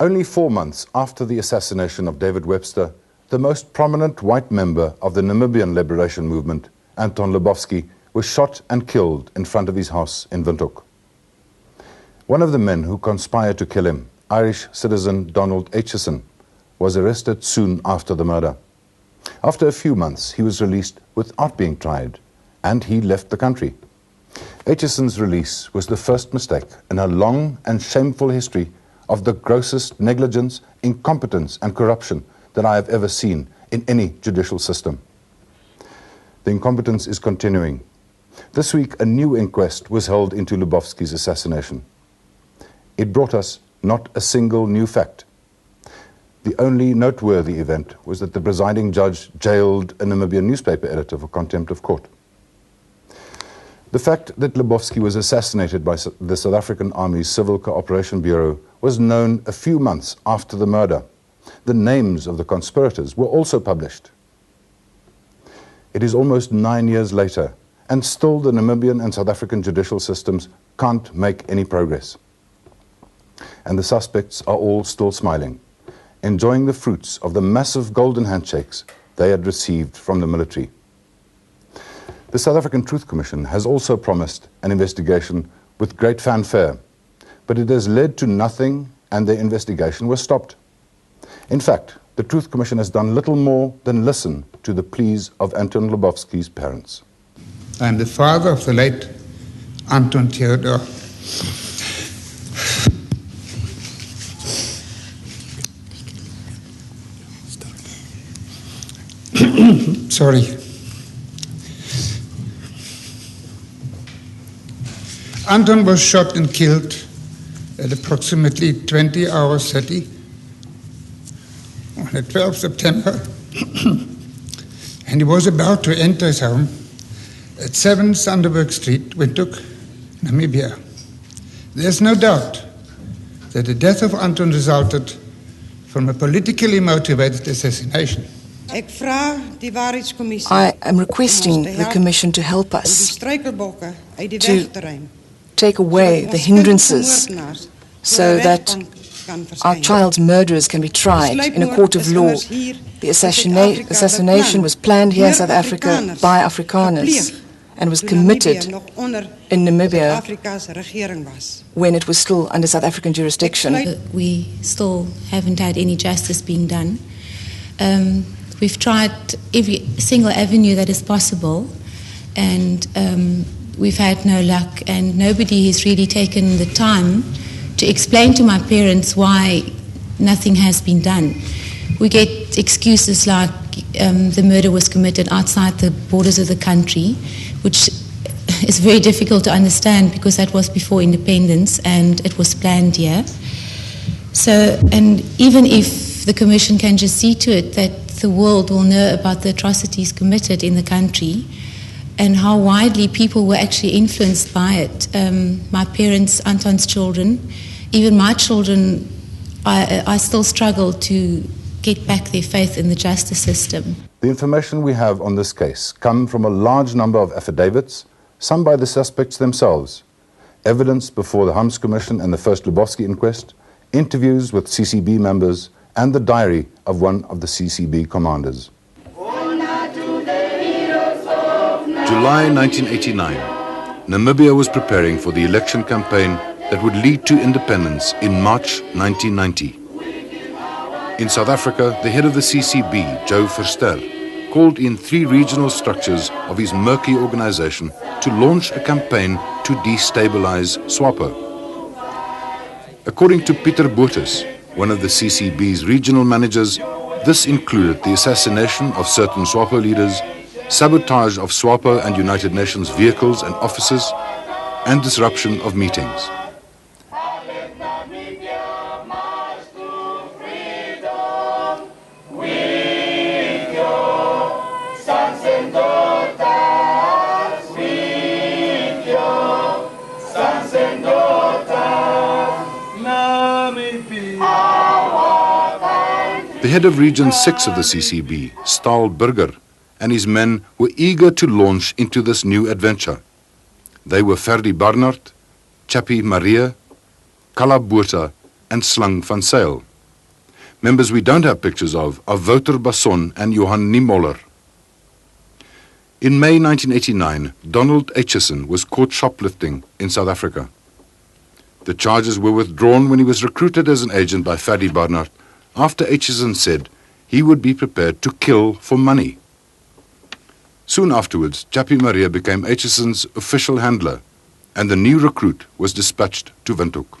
Only 4 months after the assassination of David Webster, the most prominent white member of the Namibian liberation movement, Anton Lubowski, was shot and killed in front of his house in Windhoek. One of the men who conspired to kill him, Irish citizen Donald Acheson, was arrested soon after the murder. After a few months, he was released without being tried, and he left the country. Acheson's release was the first mistake in a long and shameful history of the grossest negligence, incompetence and corruption that I have ever seen in any judicial system. The incompetence is continuing. This week, a new inquest was held into Lubowski's assassination. It brought us not a single new fact. The only noteworthy event was that the presiding judge jailed a Namibian newspaper editor for contempt of court. The fact that Lubowski was assassinated by the South African Army's Civil Cooperation Bureau was known a few months after the murder. The names of the conspirators were also published. It is almost 9 years later, and still the Namibian and South African judicial systems can't make any progress. And the suspects are all still smiling, enjoying the fruits of the massive golden handshakes they had received from the military. The South African Truth Commission has also promised an investigation with great fanfare, but it has led to nothing and their investigation was stopped. In fact, the Truth Commission has done little more than listen to the pleas of Anton Lubowski's parents. I am the father of the late Anton Theodor. Sorry. Anton was shot and killed at approximately 20 hours 30 on the 12th September, and he was about to enter his home at 7 Sanderberg Street, Windhoek, Namibia. There's no doubt that the death of Anton resulted from a politically motivated assassination. I am requesting the Commission to help us to take away the hindrances so that our child's murderers can be tried in a court of law. The assassination was planned here in South Africa by Afrikaners and was committed in Namibia when it was still under South African jurisdiction. We still haven't had any justice being done. We've tried every single avenue that is possible, and we've had no luck, and nobody has really taken the time to explain to my parents why nothing has been done. We get excuses like the murder was committed outside the borders of the country, which is very difficult to understand because that was before independence and it was planned here. So, and even if the Commission can just see to it that the world will know about the atrocities committed in the country and how widely people were actually influenced by it. My parents, Anton's children, even my children, I still struggle to get back their faith in the justice system. The information we have on this case come from a large number of affidavits, some by the suspects themselves, evidence before the Hams Commission and the first Lubowski inquest, interviews with CCB members, and the diary of one of the CCB commanders. July 1989, Namibia was preparing for the election campaign that would lead to independence in March 1990. In South Africa, the head of the CCB, Joe Verster, called in 3 regional structures of his murky organization to launch a campaign to destabilize SWAPO. According to Pieter Botes, one of the CCB's regional managers, this included the assassination of certain SWAPO leaders, sabotage of SWAPO and United Nations vehicles and offices, and disruption of meetings. The head of Region 6 of the CCB, Staal Burger, and his men were eager to launch into this new adventure. They were Ferdi Barnard, Chappie Maria, Kala Botha, and Slang van Sail. Members we don't have pictures of are Wouter Basson and Johan Niemoller. In May 1989, Donald Acheson was caught shoplifting in South Africa. The charges were withdrawn when he was recruited as an agent by Ferdy Barnard after Acheson said he would be prepared to kill for money. Soon afterwards, Chappie Maria became Acheson's official handler, and the new recruit was dispatched to Windhoek.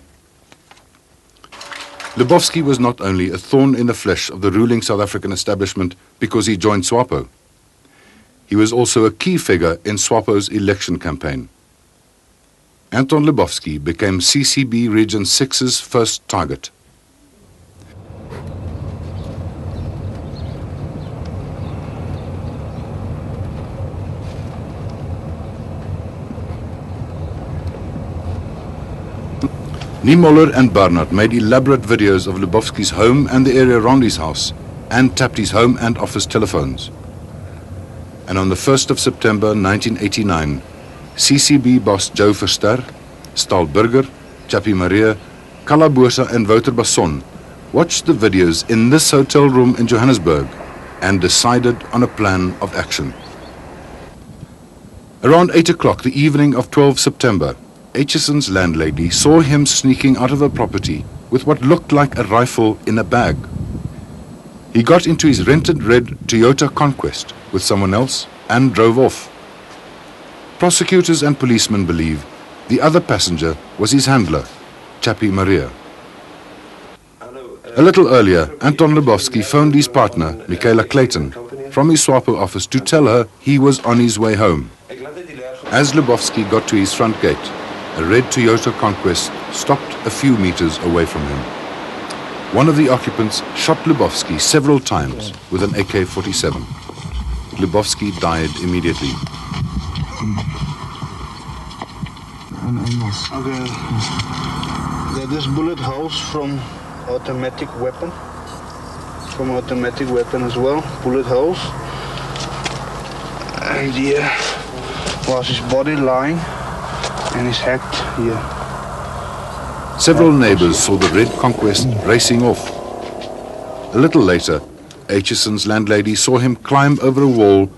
Lubowski was not only a thorn in the flesh of the ruling South African establishment because he joined SWAPO. He was also a key figure in SWAPO's election campaign. Anton Lubowski became CCB Region 6's first target. Niemoller and Barnard made elaborate videos of Lubowski's home and the area around his house, and tapped his home and office telephones. And on the 1st of September 1989, CCB boss Joe Verster, Staal Burger, Chappie Maria, Kala Bosa and Wouter Basson watched the videos in this hotel room in Johannesburg and decided on a plan of action. Around 8 o'clock the evening of 12 September, Acheson's landlady saw him sneaking out of her property with what looked like a rifle in a bag. He got into his rented red Toyota Conquest with someone else and drove off. Prosecutors and policemen believe the other passenger was his handler, Chappie Maria. A little earlier, Anton Lubowski phoned his partner, Michaela Clayton, from his SWAPO office to tell her he was on his way home. As Lubowski got to his front gate, a red Toyota Conquest stopped a few meters away from him. One of the occupants shot Lubowski several times with an AK-47. Lubowski died immediately. Okay. This bullet holes from automatic weapon. From automatic weapon as well, bullet holes. And here was his body lying and his head here. Several neighbors saw the red Conquest racing off. A little later, Acheson's landlady saw him climb over a wall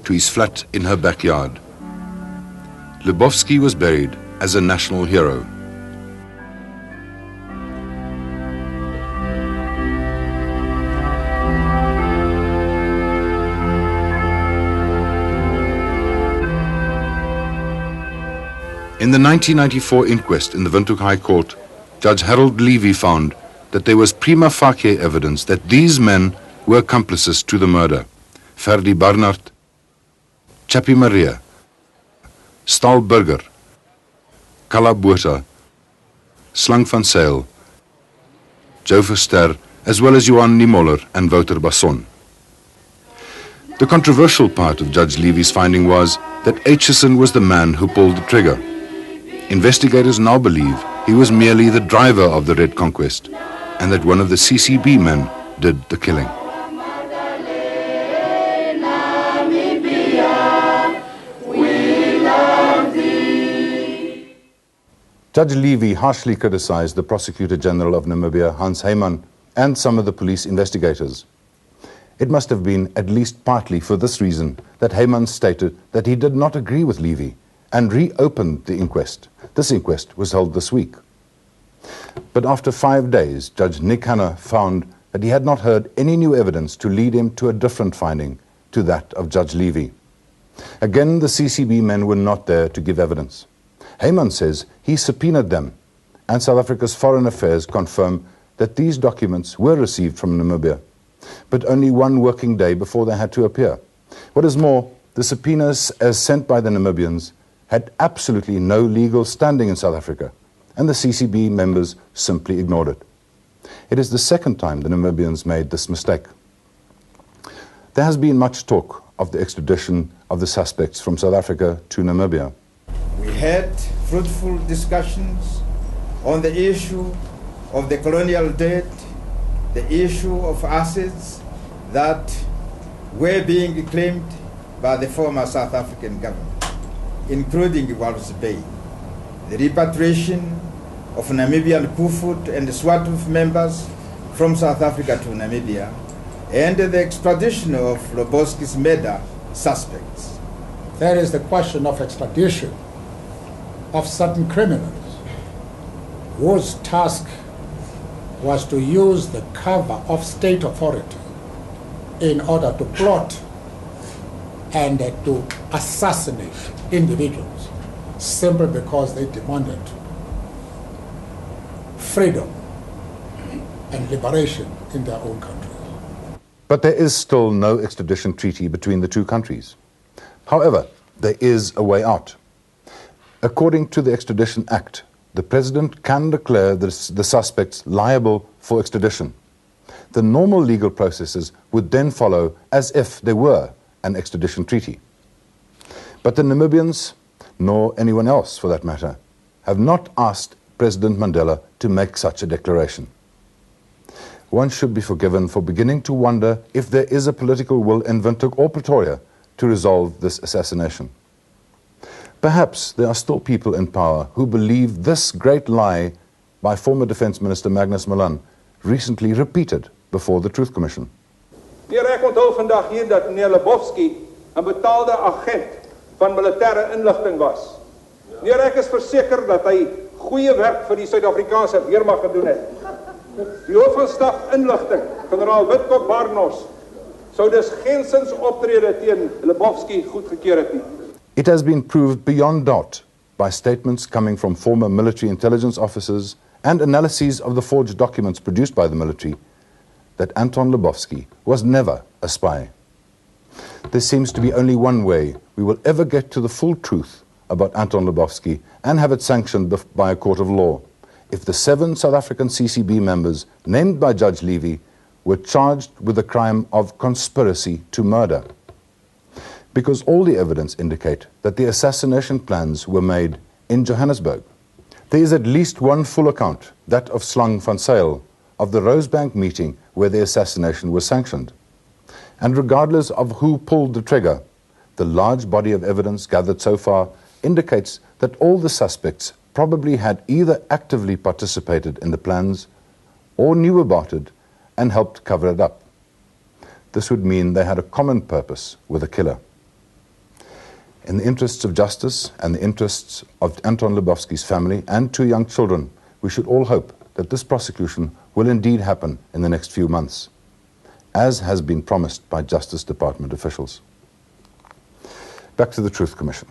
to his flat in her backyard. Lubowski was buried as a national hero. In the 1994 inquest in the Windhoek High Court, Judge Harold Levy found that there was prima facie evidence that these men were accomplices to the murder. Ferdy Barnard, Chappie Maria, Staal Burger, Kala Bosa, Slang van Sail, Joe Verster, as well as Johan Niemoller and Wouter Basson. The controversial part of Judge Levy's finding was that Acheson was the man who pulled the trigger. Investigators now believe he was merely the driver of the Red Conquest and that one of the CCB men did the killing. Judge Levy harshly criticized the Prosecutor General of Namibia, Hans Heyman, and some of the police investigators. It must have been at least partly for this reason that Heyman stated that he did not agree with Levy and reopened the inquest. This inquest was held this week. But after 5 days, Judge Nick Hanna found that he had not heard any new evidence to lead him to a different finding, to that of Judge Levy. Again, the CCB men were not there to give evidence. Heyman says he subpoenaed them, and South Africa's Foreign Affairs confirmed that these documents were received from Namibia, but only 1 working day before they had to appear. What is more, the subpoenas as sent by the Namibians had absolutely no legal standing in South Africa, and the CCB members simply ignored it. It is the second time the Namibians made this mistake. There has been much talk of the extradition of the suspects from South Africa to Namibia. We had fruitful discussions on the issue of the colonial debt, the issue of assets that were being claimed by the former South African government, including Walvis Bay, the repatriation of Namibian Kufut and SWATO members from South Africa to Namibia, and the extradition of Lubowski's murder suspects. There is the question of extradition of certain criminals whose task was to use the cover of state authority in order to plot and to assassinate individuals simply because they demanded freedom and liberation in their own country. But there is still no extradition treaty between the two countries. However, there is a way out. According to the Extradition Act, the President can declare the suspects liable for extradition. The normal legal processes would then follow as if there were an extradition treaty. But the Namibians, nor anyone else for that matter, have not asked President Mandela to make such a declaration. One should be forgiven for beginning to wonder if there is a political will in Windhoek or Pretoria to resolve this assassination. Perhaps there are still people in power who believe this great lie by former Defence Minister Magnus Malan, recently repeated before the Truth Commission. Ek onthou vandag hier dat meneer Lubowski 'n betaalde agent van militêre inligting was. Ek is verseker dat hy goeie werk vir die Suid-Afrikaanse weermag gedoen het. Die hoof van staf inligting, generaal Witkoek Barnos, sou dus geensins optrede teen Lubowski goedgekeur het nie. It has been proved beyond doubt by statements coming from former military intelligence officers and analyses of the forged documents produced by the military that Anton Lubowski was never a spy. There seems to be only one way we will ever get to the full truth about Anton Lubowski and have it sanctioned by a court of law, if the 7 South African CCB members named by Judge Levy were charged with the crime of conspiracy to murder. Because all the evidence indicate that the assassination plans were made in Johannesburg. There is at least one full account, that of Slang van Zyl, of the Rosebank meeting where the assassination was sanctioned. And regardless of who pulled the trigger, the large body of evidence gathered so far indicates that all the suspects probably had either actively participated in the plans or knew about it and helped cover it up. This would mean they had a common purpose with the killer. In the interests of justice and the interests of Anton Lubowski's family and 2 young children, we should all hope that this prosecution will indeed happen in the next few months, as has been promised by Justice Department officials. Back to the Truth Commission.